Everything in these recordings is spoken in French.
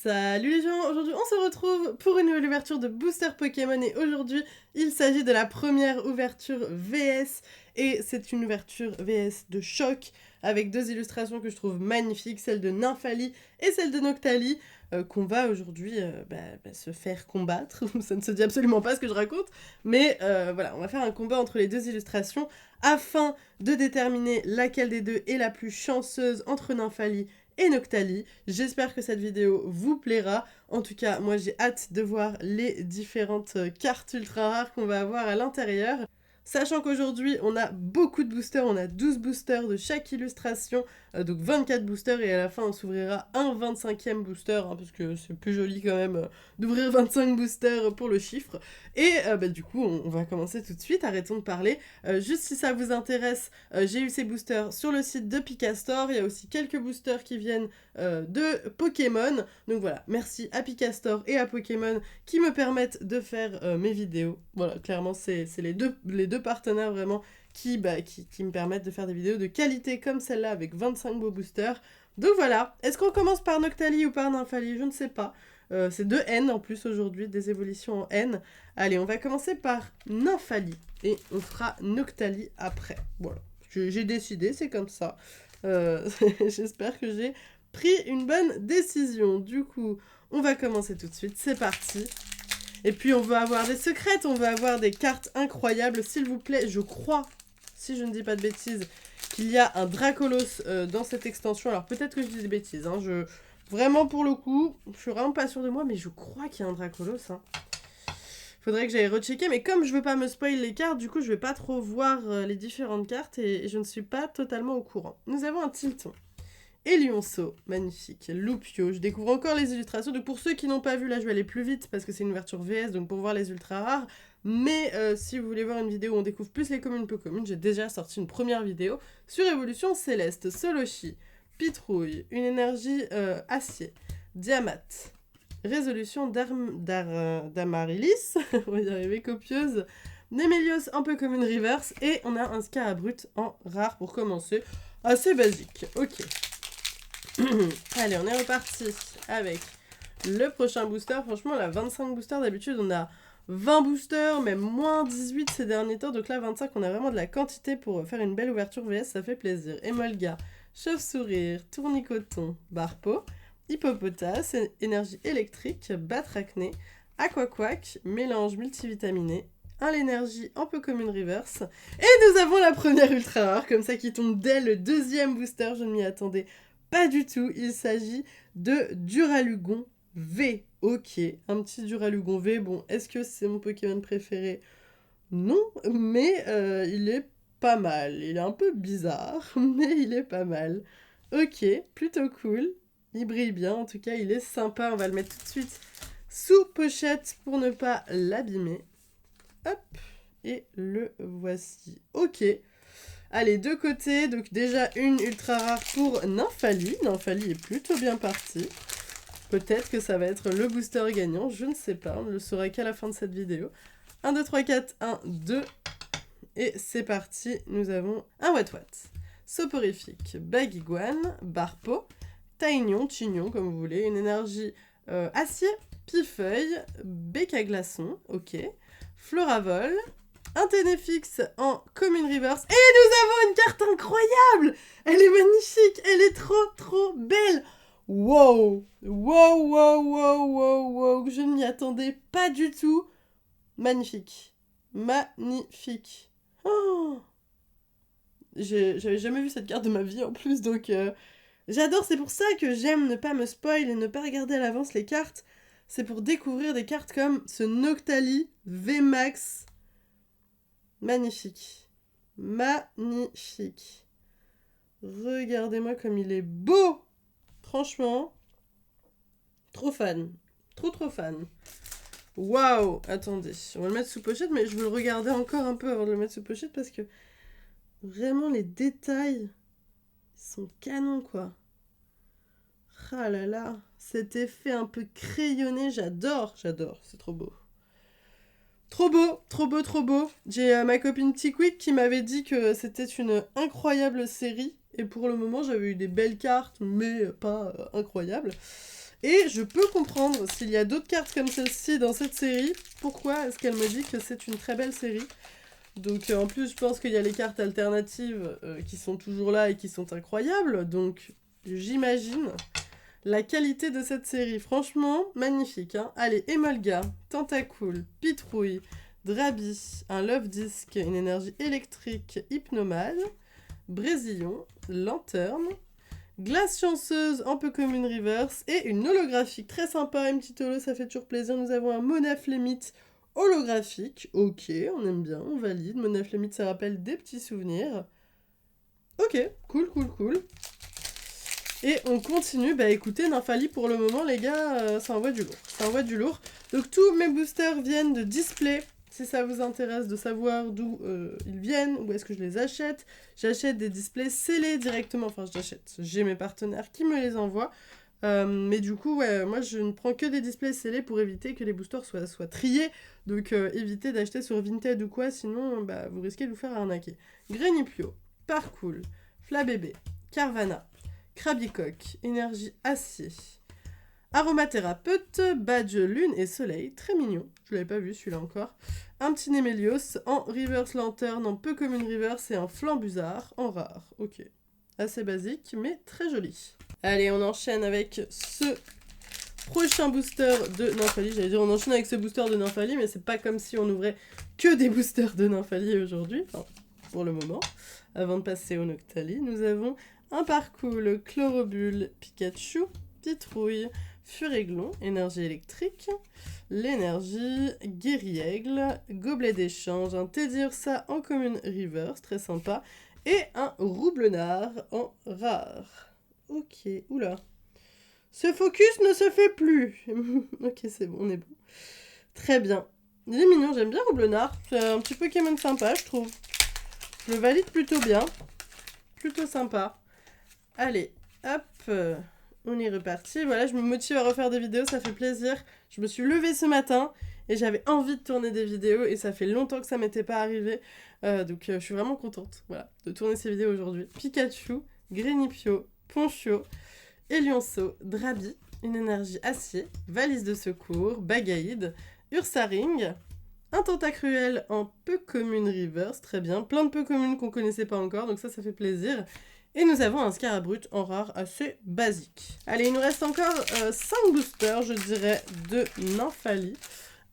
Salut les gens, aujourd'hui on se retrouve pour une nouvelle ouverture de Booster Pokémon et aujourd'hui il s'agit de la première ouverture VS et c'est une ouverture VS de choc avec deux illustrations que je trouve magnifiques, celle de Nymphalie et celle de Noctali qu'on va aujourd'hui se faire combattre, ça ne se dit absolument pas ce que je raconte, mais voilà, on va faire un combat entre les deux illustrations afin de déterminer laquelle des deux est la plus chanceuse entre Nymphalie et Noctali. J'espère que cette vidéo vous plaira. En tout cas, moi j'ai hâte de voir les différentes cartes ultra rares qu'on va avoir à l'intérieur. Sachant qu'aujourd'hui, on a beaucoup de boosters, on a 12 boosters de chaque illustration, donc 24 boosters, et à la fin, on s'ouvrira un 25e booster, parce que c'est plus joli quand même d'ouvrir 25 boosters pour le chiffre. Et du coup, on va commencer tout de suite, arrêtons de parler. Juste si ça vous intéresse, j'ai eu ces boosters sur le site de Picastore, il y a aussi quelques boosters qui viennent de Pokémon. Donc voilà, merci à Picastore et à Pokémon qui me permettent de faire mes vidéos. Voilà, clairement, c'est les deux partenaires vraiment qui me permettent de faire des vidéos de qualité comme celle-là avec 25 beaux boosters. Donc voilà, est-ce qu'on commence par Noctali ou par Nymphalie? Je ne sais pas. C'est 2 N en plus aujourd'hui, des évolutions en N. Allez, on va commencer par Nymphalie et on fera Noctali après. Voilà, j'ai décidé, c'est comme ça. J'espère que j'ai pris une bonne décision. Du coup, on va commencer tout de suite, c'est parti. Et puis on va avoir des secrètes, on va avoir des cartes incroyables, s'il vous plaît. Je crois, si je ne dis pas de bêtises, qu'il y a un Dracolos dans cette extension. Alors peut-être que je dis des bêtises, hein. Vraiment pour le coup, je suis vraiment pas sûre de moi, mais je crois qu'il y a un Dracolos. Faudrait que j'aille rechecker, mais comme je veux pas me spoil les cartes, du coup je vais pas trop voir les différentes cartes et je ne suis pas totalement au courant. Nous avons un Tilton. Elionceau, magnifique. Loupio, je découvre encore les illustrations. Donc pour ceux qui n'ont pas vu, là je vais aller plus vite parce que c'est une ouverture VS, donc pour voir les ultra rares. Mais si vous voulez voir une vidéo où on découvre plus les communes peu communes, j'ai déjà sorti une première vidéo sur Évolution Céleste. Solochi, Pitrouille, une énergie acier, Diamat, résolution d'Amarilis, on va y arriver, copieuse, Némélios un peu commune reverse, et on a un Scarabrut en rare pour commencer. Assez basique, ok. Allez, on est reparti avec le prochain booster. Franchement, là, 25 boosters, d'habitude, on a 20 boosters, même moins 18 ces derniers temps. Donc là, 25, on a vraiment de la quantité pour faire une belle ouverture VS, ça fait plaisir. Emolga, Chauve-sourire, Tournicoton, Barpo, Hippopotas, énergie électrique, Batracné, Aquaquack, mélange multivitaminé, un l'énergie un peu commune reverse. Et nous avons la première ultra rare, comme ça, qui tombe dès le deuxième booster. Je ne m'y attendais pas du tout, il s'agit de Duralugon V. Ok, un petit Duralugon V. Bon, est-ce que c'est mon Pokémon préféré? Non, mais il est pas mal. Il est un peu bizarre, mais il est pas mal. Ok, plutôt cool. Il brille bien, en tout cas, il est sympa. On va le mettre tout de suite sous pochette pour ne pas l'abîmer. Hop, et le voici. Ok. Allez, de côté, donc déjà une ultra rare pour Nymphalie. Nymphalie est plutôt bien partie. Peut-être que ça va être le booster gagnant, je ne sais pas, on ne le saura qu'à la fin de cette vidéo. 1, 2, 3, 4, 1, 2. Et c'est parti, nous avons un Watwat, Soporifique, Baguiguane, Barpo, Taignon, Chignon, comme vous voulez, une énergie acier, Pifeuille, Bec à glaçon, ok, Floravol, un Ténéfix en commune reverse. Et nous avons une carte incroyable! Elle est magnifique, elle est trop belle! Wow! Wow! Je ne m'y attendais pas du tout. Magnifique. Magnifique. Oh, j'avais jamais vu cette carte de ma vie en plus, donc j'adore. C'est pour ça que j'aime ne pas me spoil et ne pas regarder à l'avance les cartes. C'est pour découvrir des cartes comme ce Noctali VMAX. Magnifique. Magnifique. Regardez-moi comme il est beau. Franchement, trop fan. Trop fan. Waouh. Attendez, on va le mettre sous pochette, mais je veux le regarder encore un peu avant de le mettre sous pochette parce que vraiment les détails sont canons, quoi. Ah là là, cet effet un peu crayonné, j'adore, c'est trop beau. Trop beau. J'ai ma copine Tiquick qui m'avait dit que c'était une incroyable série. Et pour le moment, j'avais eu des belles cartes, mais pas incroyables. Et je peux comprendre s'il y a d'autres cartes comme celle-ci dans cette série, pourquoi est-ce qu'elle me dit que c'est une très belle série. Donc en plus, je pense qu'il y a les cartes alternatives qui sont toujours là et qui sont incroyables. Donc j'imagine la qualité de cette série. Franchement, magnifique. Hein. Allez, Emolga, Tentacool, Pitrouille, Drabi, un Love Disc, une énergie électrique hypnomade, Brésillon, Lanterne, Glace chanceuse en peu commune reverse et une holographique très sympa, une petite holo, ça fait toujours plaisir. Nous avons un Monaflémite holographique. Ok, on aime bien, on valide. Monaflémite, ça rappelle des petits souvenirs. Ok, cool, cool, cool. Et on continue. Bah écoutez, Nymphalie pour le moment, les gars, ça envoie du lourd. Ça envoie du lourd. Donc tous mes boosters viennent de display. Si ça vous intéresse de savoir d'où ils viennent, où est-ce que je les achète, j'achète des displays scellés directement. Enfin, j'achète. J'ai mes partenaires qui me les envoient. Mais du coup, ouais, moi je ne prends que des displays scellés pour éviter que les boosters soient triés. Donc évitez d'acheter sur Vinted ou quoi, sinon bah, vous risquez de vous faire arnaquer. Grenipio, Parcool, Flabébé, Carvana, Krabicoque, Énergie Acier, Aromathérapeute, Badge Lune et Soleil, très mignon, je l'avais pas vu celui-là encore. Un petit Némélios en Reverse Lanterne, en peu commune Reverse et en Flambusard en rare. Ok, assez basique mais très joli. Allez, on enchaîne avec ce prochain booster de Nymphalie. J'allais dire on enchaîne avec ce booster de Nymphalie, mais c'est pas comme si on ouvrait que des boosters de Nymphalie aujourd'hui, enfin pour le moment. Avant de passer au Noctali, nous avons un Parcool, Chlorobule, Pikachu, Pitrouille, Furéglon, énergie électrique, l'énergie, Guériaigle, Gobelet d'échange, un Teddy Ursa en commune reverse, très sympa, et un Roublenard en rare. Ok, oula. Ce focus ne se fait plus. Ok, c'est bon, on est bon. Très bien. Il est mignon, j'aime bien Roublenard. C'est un petit Pokémon sympa, je trouve. Je le valide plutôt bien. Plutôt sympa. Allez, hop, on est reparti. Voilà, je me motive à refaire des vidéos, ça fait plaisir. Je me suis levée ce matin et j'avais envie de tourner des vidéos et ça fait longtemps que ça m'était pas arrivé. Donc je suis vraiment contente, voilà, de tourner ces vidéos aujourd'hui. Pikachu, Grenipio, Ponchio, Elionceau, Drabi, une énergie acier, valise de secours, Bagaïde, Ursaring, un Tentacruel en peu commune reverse, très bien. Plein de peu communes qu'on connaissait pas encore, donc ça fait plaisir. Et nous avons un Scarabrut en rare assez basique. Allez, il nous reste encore 5 boosters, je dirais, de Nymphalie.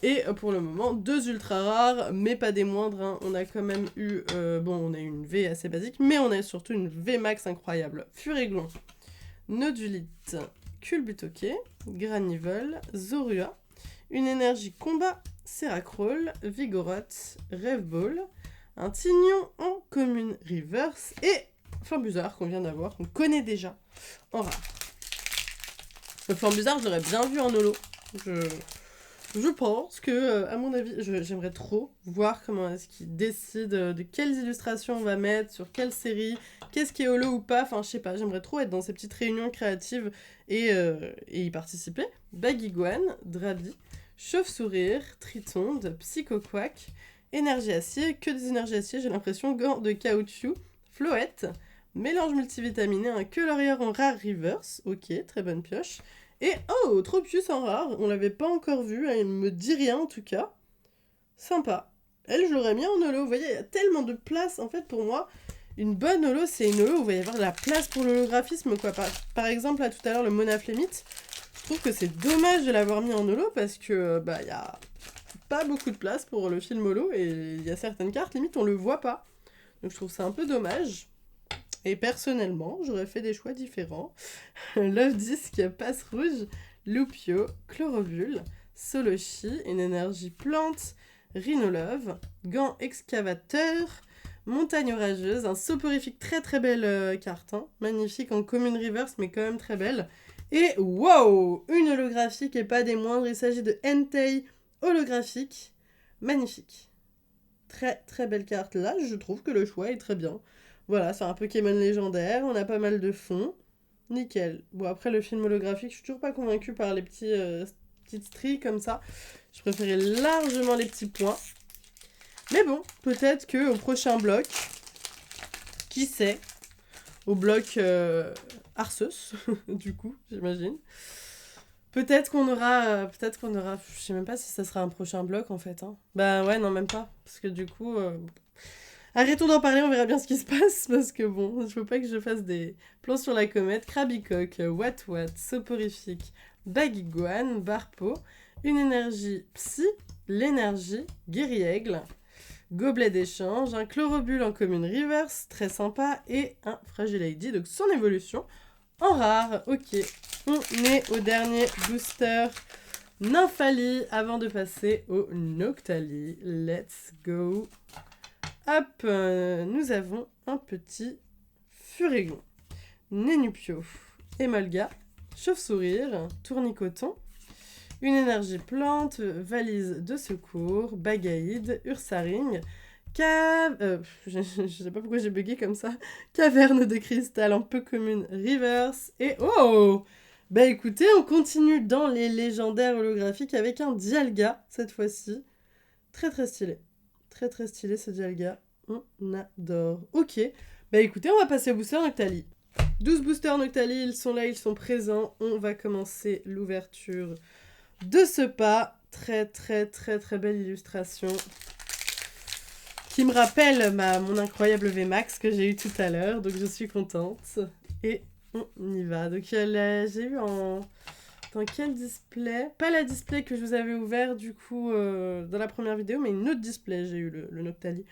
Et pour le moment, 2 ultra rares, mais pas des moindres. Hein. On a quand même eu... on a eu une V assez basique, mais on a surtout une V max incroyable. Furéglon, Nodulite, Culbutoquet, Granivol, Zorua, une énergie combat, Seracroll, Vigoroth, Rêveball, un Tignon en commune reverse et Flambusard qu'on vient d'avoir, qu'on connaît déjà en rare. Le Flambusard, je l'aurais bien vu en holo. Je pense que, à mon avis, j'aimerais trop voir comment est-ce qu'ils décident de quelles illustrations on va mettre, sur quelle série, qu'est-ce qui est holo ou pas. Enfin, je sais pas, j'aimerais trop être dans ces petites réunions créatives et y participer. Baguiguane, Drabi, Chauve-sourire, Tritonde, Psychoquack, Énergie acier, que des énergies acier, j'ai l'impression, gants de caoutchouc, Floette, mélange multivitaminé, un Colorier en rare reverse, ok, très bonne pioche. Et oh, Tropius en rare, on l'avait pas encore vu, elle me dit rien en tout cas. Sympa. Elle, je l'aurais mis en holo, vous voyez, il y a tellement de place, en fait pour moi, une bonne holo, c'est une holo où il va y avoir de la place pour l'holographisme, quoi. Par exemple, là tout à l'heure, le Monaflémite, je trouve que c'est dommage de l'avoir mis en holo parce que, il y a pas beaucoup de place pour le film holo et il y a certaines cartes, limite, on le voit pas. Donc je trouve ça un peu dommage. Et personnellement, j'aurais fait des choix différents. Love Disc, Passe Rouge, Loupio, Chlorovule, Solochi, une énergie plante, Rhinolove, Gant Excavateur, Montagne Orageuse, un soporifique très très belle carte, hein, magnifique en commune reverse mais quand même très belle. Et wow, une holographique et pas des moindres, il s'agit de Entei holographique, magnifique. Très très belle carte là, je trouve que le choix est très bien. Voilà, c'est un Pokémon légendaire, on a pas mal de fonds. Nickel. Bon, après, le film holographique, je suis toujours pas convaincue par les petites stries comme ça. Je préférais largement les petits points. Mais bon, peut-être qu'au prochain bloc, qui sait, au bloc Arceus, du coup, j'imagine, Peut-être qu'on aura, je sais même pas si ça sera un prochain bloc en fait. Hein. Bah ouais, non, même pas. Parce que du coup, arrêtons d'en parler, on verra bien ce qui se passe. Parce que bon, je veux pas que je fasse des plans sur la comète. Krabicoque, Wat Wat, Soporifique, Baguiguane, Barpo, une énergie Psy, l'énergie Guéri-Aigle, Gobelet d'échange, un Chlorobule en commune reverse, très sympa, et un Fragile ID, donc son évolution en rare. Ok, on est au dernier booster Nymphalie avant de passer au Noctali. Let's go. Hop, nous avons un petit Furégon, Nénupio, Emolga, Chauve-sourire, Tournicoton, une énergie plante, valise de secours, Bagaïde, Ursaring, je sais pas pourquoi j'ai bugué comme ça, Caverne de cristal en peu commune, Reverse, et oh! Bah écoutez, on continue dans les légendaires holographiques avec un Dialga, cette fois-ci. Très très stylé. Très très stylé ce Dialga. On adore. Ok, bah écoutez, on va passer au booster Noctali. 12 boosters Noctali, ils sont là, ils sont présents. On va commencer l'ouverture de ce pas. Très très très très belle illustration qui me rappelle mon incroyable VMAX que j'ai eu tout à l'heure, donc je suis contente. Et on y va. Donc j'ai eu dans quel display? Pas la display que je vous avais ouvert du coup dans la première vidéo, mais une autre display, j'ai eu le Noctali.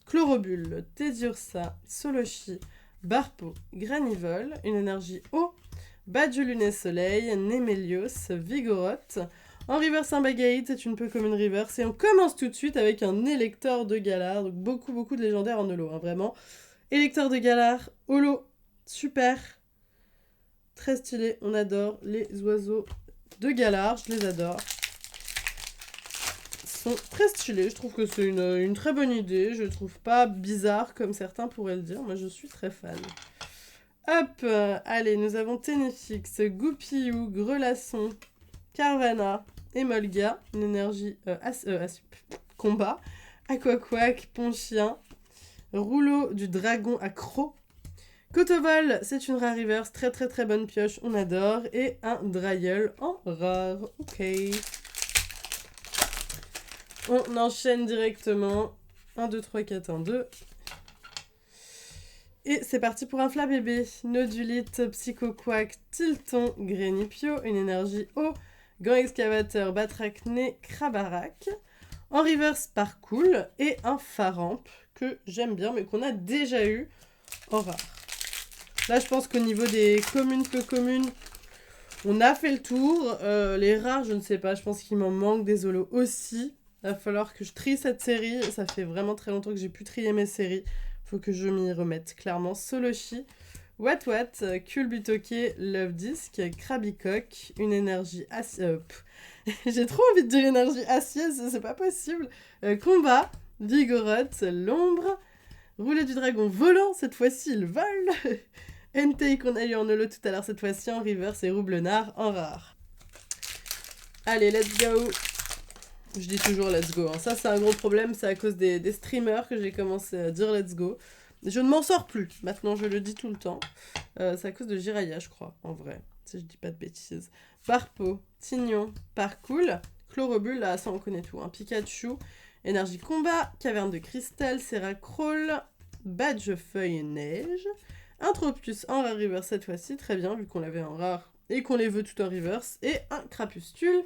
Chlorobule, Teddiursa, Solochi, Barpo, Granivol, une énergie eau, Badge Luné Soleil, Némélios, Vigoroth. En reverse, un Bagaïd, c'est une peu comme une reverse. Et on commence tout de suite avec un électeur de Galar. Donc beaucoup de légendaires en holo, hein, vraiment. Électeur de Galar, holo, super. Très stylé, on adore les oiseaux de Galar, je les adore. Ils sont très stylés, je trouve que c'est une très bonne idée. Je trouve pas bizarre comme certains pourraient le dire. Moi, je suis très fan. Hop, allez, nous avons Ténéfix, Goupillou, Grelasson, Carvana, Emolga, une énergie combat, Aquaquack, Ponchien, Rouleau du dragon à croc, Cotovol, c'est une rare reverse, très très très bonne pioche, on adore, et un Dryeul en rare, ok. On enchaîne directement, 1, 2, 3, 4, 1, 2. Et c'est parti pour un Flabébé, Nodulite, Psychoquack, Tilton, Grénipio, une énergie eau, Gant Excavateur, Batracné, Krabarak. En reverse par Cool et un Faramp que j'aime bien mais qu'on a déjà eu en rare. Là je pense qu'au niveau des communes peu communes, on a fait le tour. Les rares je ne sais pas, je pense qu'il m'en manque des holos aussi. Il va falloir que je trie cette série, ça fait vraiment très longtemps que j'ai pu trier mes séries. Faut que je m'y remette clairement. Solochi, Wat Wat, Culbutoke, Love Disc, Krabicoque, une énergie j'ai trop envie de dire énergie acier, c'est pas possible. Combat, Vigoroth, l'ombre, Roulet du dragon volant, cette fois-ci il vole. Entei qu'on a eu en holo tout à l'heure, cette fois-ci en reverse et Roublenard en rare. Allez, let's go. Je dis toujours let's go. Hein. Ça c'est un gros problème, c'est à cause des streamers que j'ai commencé à dire let's go. Je ne m'en sors plus, maintenant je le dis tout le temps. C'est à cause de Jiraya, je crois, en vrai, si je dis pas de bêtises. Barpo, Tignon, Parcool, Chlorobule, là ça on connaît tout. Hein. Pikachu, Énergie Combat, Caverne de Cristal, Seracrawl, Badge Feuille Neige, un Tropius en rare reverse cette fois-ci, très bien vu qu'on l'avait en rare et qu'on les veut tout en reverse, et un Crapustule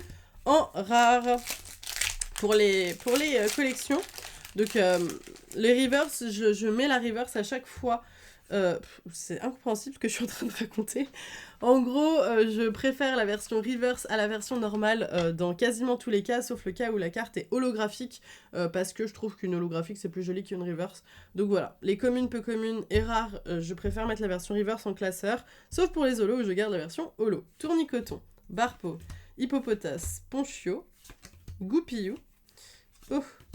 en rare pour les collections. Donc les reverse, je mets la reverse à chaque fois. C'est incompréhensible ce que je suis en train de raconter. En gros, je préfère la version reverse à la version normale dans quasiment tous les cas, sauf le cas où la carte est holographique, parce que je trouve qu'une holographique c'est plus joli qu'une reverse. Donc voilà, les communes, peu communes et rares, je préfère mettre la version reverse en classeur, sauf pour les holos où je garde la version holo. Tournicoton, Barpo, Hippopotas, Ponchio, Goupillou,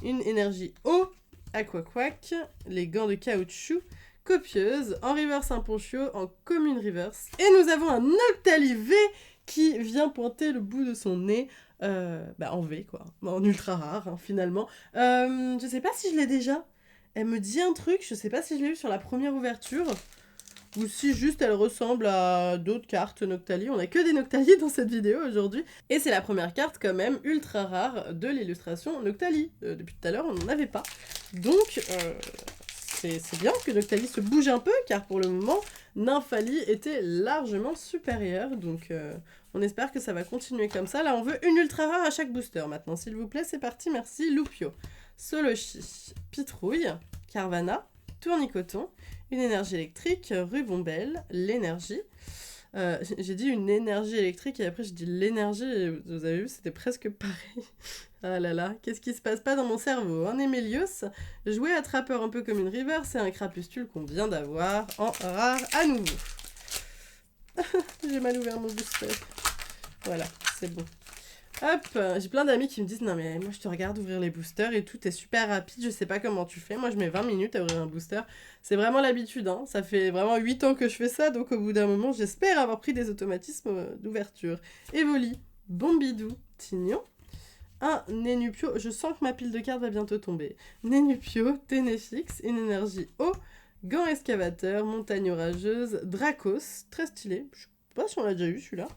une énergie eau, Aquaquack, les gants de caoutchouc, Copieuse, en reverse un Ponchio, en commune reverse. Et nous avons un Noctali V qui vient pointer le bout de son nez, en V quoi, en ultra rare hein, finalement. Je sais pas si je l'ai déjà, elle me dit un truc, je sais pas si je l'ai eu sur la première ouverture. ou si juste elle ressemble à d'autres cartes Noctali. On a que des Noctali dans cette vidéo aujourd'hui. Et c'est la première carte quand même ultra rare de l'illustration Noctali. Depuis tout à l'heure on n'en avait pas. Donc c'est bien que Noctali se bouge un peu, car pour le moment, Nymphalie était largement supérieure. Donc on espère que ça va continuer comme ça. Là on veut une ultra rare à chaque booster maintenant. S'il vous plaît, c'est parti, merci. Loupio, Solochi, Pitrouille, Carvana, Tournicoton, une énergie électrique, Rubombelle, l'énergie. J'ai dit une énergie électrique et après j'ai dit l'énergie et vous avez vu, c'était presque pareil. Ah là là, qu'est-ce qui se passe pas dans mon cerveau? Un Emelios, jouer attrapeur un peu comme une reverse et un crapustule qu'on vient d'avoir en rare à nouveau. J'ai mal ouvert mon booster. Voilà, c'est bon. Hop, j'ai plein d'amis qui me disent « Non mais moi je te regarde ouvrir les boosters et tout est super rapide, je sais pas comment tu fais. Moi je mets 20 minutes à ouvrir un booster. » C'est vraiment l'habitude, hein. Ça fait vraiment 8 ans que je fais ça, donc au bout d'un moment j'espère avoir pris des automatismes d'ouverture. Evoli, Bombidou, Tignon, un Nénupio, je sens que ma pile de cartes va bientôt tomber. Nénupio, Ténéfix, une énergie eau, Gant excavateur, montagne orageuse, Dracos, très stylé, je sais pas si on l'a déjà eu celui-là.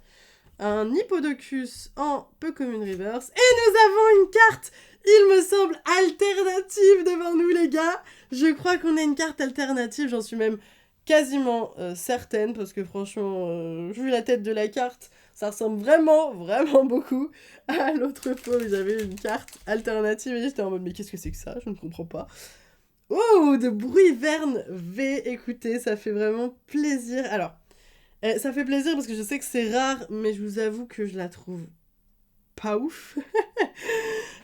Un Hippodocus en peu commune reverse. Et nous avons une carte, il me semble, alternative devant nous, les gars. Je crois qu'on a une carte alternative, j'en suis même quasiment certaine, parce que franchement, vu la tête de la carte, ça ressemble vraiment, vraiment beaucoup à l'autre fois où j'avais une carte alternative. Et j'étais en mode, mais qu'est-ce que c'est que ça? Je ne comprends pas. Oh, de Bruiverne V, écoutez, ça fait vraiment plaisir. Alors... ça fait plaisir parce que je sais que c'est rare, mais je vous avoue que je la trouve pas ouf.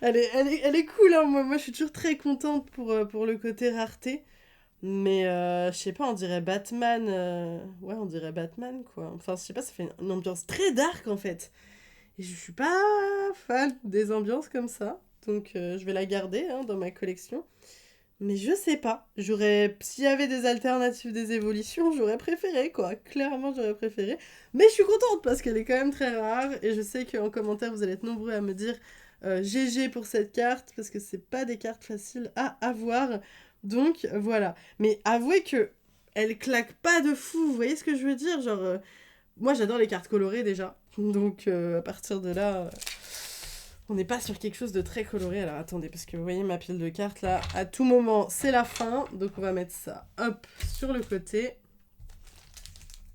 elle est cool, hein. Moi, je suis toujours très contente pour le côté rareté. Mais je sais pas, on dirait Batman. Ouais, on dirait Batman, quoi. Enfin, je sais pas, ça fait une ambiance très dark, en fait. Et je suis pas fan des ambiances comme ça. Donc, je vais la garder hein, dans ma collection. Mais je sais pas, s'il y avait des alternatives des évolutions, j'aurais préféré quoi, clairement j'aurais préféré. Mais je suis contente parce qu'elle est quand même très rare et je sais qu'en commentaire vous allez être nombreux à me dire GG pour cette carte parce que c'est pas des cartes faciles à avoir. Donc voilà, mais avouez que elle claque pas de fou, vous voyez ce que je veux dire? Genre, moi j'adore les cartes colorées déjà, donc à partir de là... on n'est pas sur quelque chose de très coloré. Alors attendez, parce que vous voyez ma pile de cartes là, à tout moment c'est la fin. Donc on va mettre ça hop sur le côté.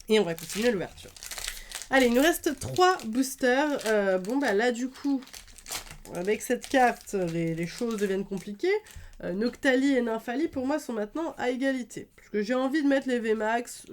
Et on va continuer l'ouverture. Allez, il nous reste 3 boosters. Bon bah là du coup, avec cette carte, les choses deviennent compliquées. Noctali et Nymphalie pour moi sont maintenant à égalité. Parce que j'ai envie de mettre les VMAX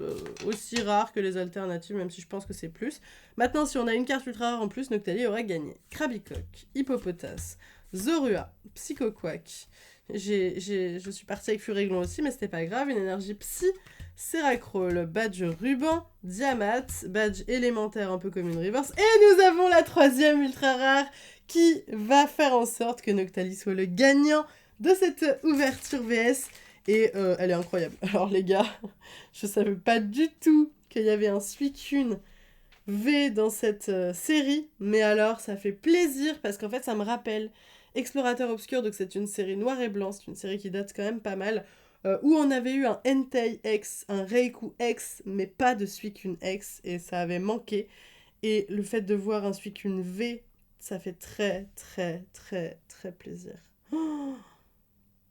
aussi rares que les alternatives, même si je pense que c'est plus. Maintenant, si on a une carte ultra rare en plus, Noctali aurait gagné. Krabicoc, Hippopotas, Zorua, Psychoquack. Je suis partie avec Furéglon aussi, mais c'était pas grave. Une énergie psy, Seracroll, Badge ruban, Diamat, Badge élémentaire un peu comme une reverse. Et nous avons la 3e ultra rare qui va faire en sorte que Noctali soit le gagnant de cette ouverture VS. Et elle est incroyable. Alors les gars, je savais pas du tout qu'il y avait un Suicune V dans cette série. Mais alors, ça fait plaisir parce qu'en fait, ça me rappelle Explorateur Obscur. Donc c'est une série noir et blanc. C'est une série qui date quand même pas mal. Où on avait eu un Entei X, un Reiku X, mais pas de Suicune X. Et ça avait manqué. Et le fait de voir un Suicune V, ça fait très, très, très, très plaisir. Oh,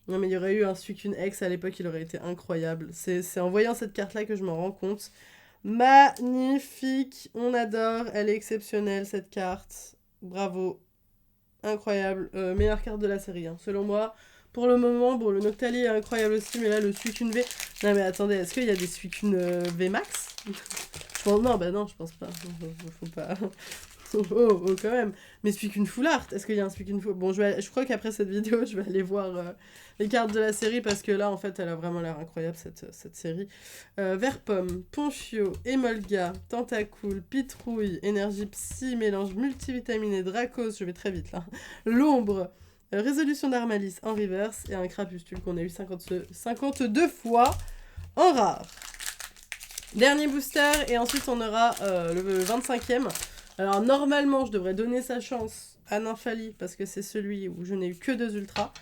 non mais il y aurait eu un Suicune X à l'époque, il aurait été incroyable. C'est en voyant cette carte-là que je m'en rends compte. Magnifique, on adore, elle est exceptionnelle cette carte. Bravo, incroyable, meilleure carte de la série, hein. Selon moi. Pour le moment, bon le Noctali est incroyable aussi, mais là le Suicune V... Non mais attendez, est-ce qu'il y a des Suicune V Max? Non, bah non, je pense pas. Faut pas... Oh, quand même. Mais Suicune Full Art, est-ce qu'il y a un Suicune Full... Bon, je crois qu'après cette vidéo, je vais aller voir les cartes de la série, parce que là, en fait, elle a vraiment l'air incroyable, cette série. Verpomme, Ponchio, Emolga, Tentacool, Pitrouille, Énergie Psy, mélange multivitaminé, Dracos, je vais très vite là. L'ombre, Résolution d'Armalis en reverse, et un Crapustule qu'on a eu 52 fois en rare. Dernier booster, et ensuite on aura le 25e. Alors normalement, je devrais donner sa chance à Nymphalie, parce que c'est celui où je n'ai eu que 2 ultras.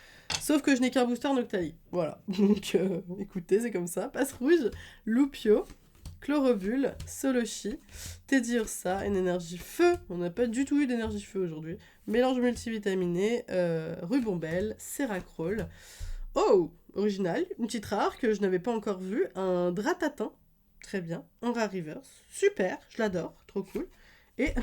Sauf que je n'ai qu'un booster Noctali. Voilà. Donc écoutez, c'est comme ça. Passe rouge, Loupio, Chlorobule, Solochi, Teddy Ursa, une énergie feu, on n'a pas du tout eu d'énergie feu aujourd'hui, mélange multivitaminé, Rubombelle, Seracrol, oh, original, une petite rare que je n'avais pas encore vue, un Dratatin, très bien, un rare reverse, super, je l'adore, trop cool, et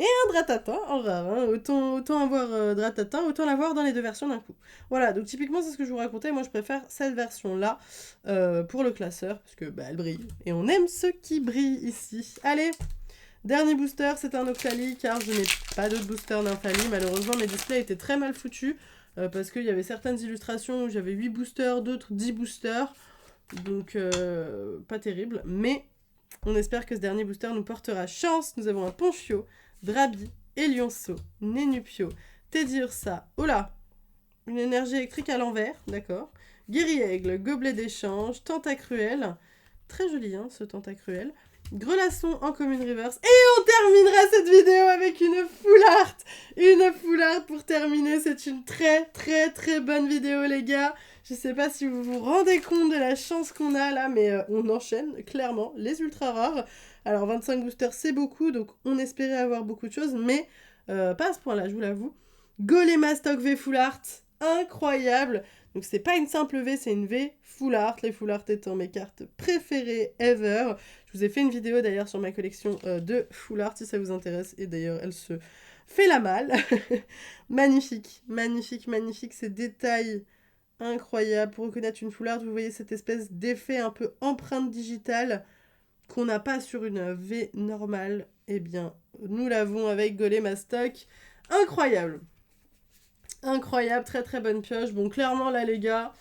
un Dratata en rare, hein. Autant avoir Dratata, autant l'avoir dans les deux versions d'un coup. Voilà, donc typiquement c'est ce que je vous racontais, moi je préfère cette version-là pour le classeur, parce que bah, elle brille, et on aime ceux qui brillent ici. Allez, dernier booster, c'est un Octali, car je n'ai pas d'autres boosters Nymphalie, malheureusement mes displays étaient très mal foutus, parce qu'il y avait certaines illustrations où j'avais 8 boosters, d'autres 10 boosters, donc pas terrible, mais on espère que ce dernier booster nous portera chance. Nous avons un Ponchio, Drabi, Elionceau, Nenupio, Teddy Ursa, oh là, une énergie électrique à l'envers, d'accord, Guéri-Aigle, Gobelet d'échange, Tentacruel, très joli hein, ce Tentacruel, Grelasson en commune reverse, et on terminera cette vidéo avec une full art pour terminer, c'est une très bonne vidéo les gars. Je sais pas si vous vous rendez compte de la chance qu'on a là, mais on enchaîne clairement les ultra rares. Alors 25 boosters c'est beaucoup, donc on espérait avoir beaucoup de choses, mais pas à ce point-là, je vous l'avoue. Golema Stock V Full Art, incroyable. Donc c'est pas une simple V, c'est une V Full Art, les Full Art étant mes cartes préférées ever. Je vous ai fait une vidéo d'ailleurs sur ma collection de Full Art si ça vous intéresse, et d'ailleurs elle se fait la malle. Magnifique, ces détails incroyables. Pour reconnaître une Full Art, vous voyez cette espèce d'effet un peu empreinte digitale qu'on n'a pas sur une V normale. Eh bien, nous l'avons avec Golema Stock. Incroyable. Incroyable, très bonne pioche. Bon, clairement, là, les gars,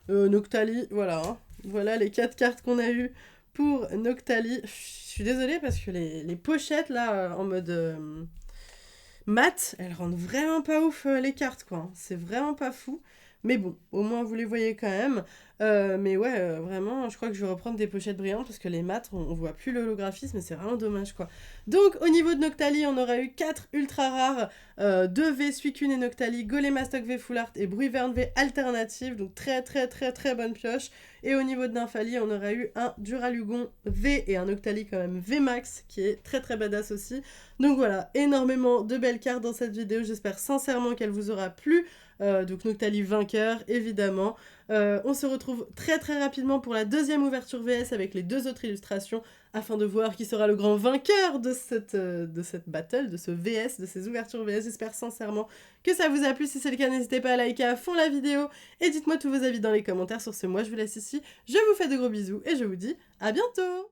Noctali, voilà. Hein. Voilà les 4 cartes qu'on a eues pour Noctali. Je suis désolée parce que les pochettes, là, en mode mat, elles rendent vraiment pas ouf les cartes, quoi. C'est vraiment pas fou. Mais bon, au moins vous les voyez quand même. Mais ouais, vraiment, je crois que je vais reprendre des pochettes brillantes parce que les mats, on voit plus l'holographisme et c'est vraiment dommage, quoi. Donc, au niveau de Noctali, on aura eu 4 ultra rares, 2 V, Suicune et Noctali, Golema Stock V Full Art et Bruivern V alternative. Donc, très bonne pioche. Et au niveau de Nymphalie, on aura eu un Duralugon V et un Noctali quand même V Max qui est très badass aussi. Donc voilà, énormément de belles cartes dans cette vidéo. J'espère sincèrement qu'elle vous aura plu. Donc Noctali vainqueur, évidemment. On se retrouve très rapidement pour la deuxième ouverture VS avec les 2 autres illustrations afin de voir qui sera le grand vainqueur de cette battle, de ce VS, de ces ouvertures VS. J'espère sincèrement que ça vous a plu. Si c'est le cas, n'hésitez pas à liker à fond la vidéo et dites-moi tous vos avis dans les commentaires. Sur ce, moi je vous laisse ici. Je vous fais de gros bisous et je vous dis à bientôt.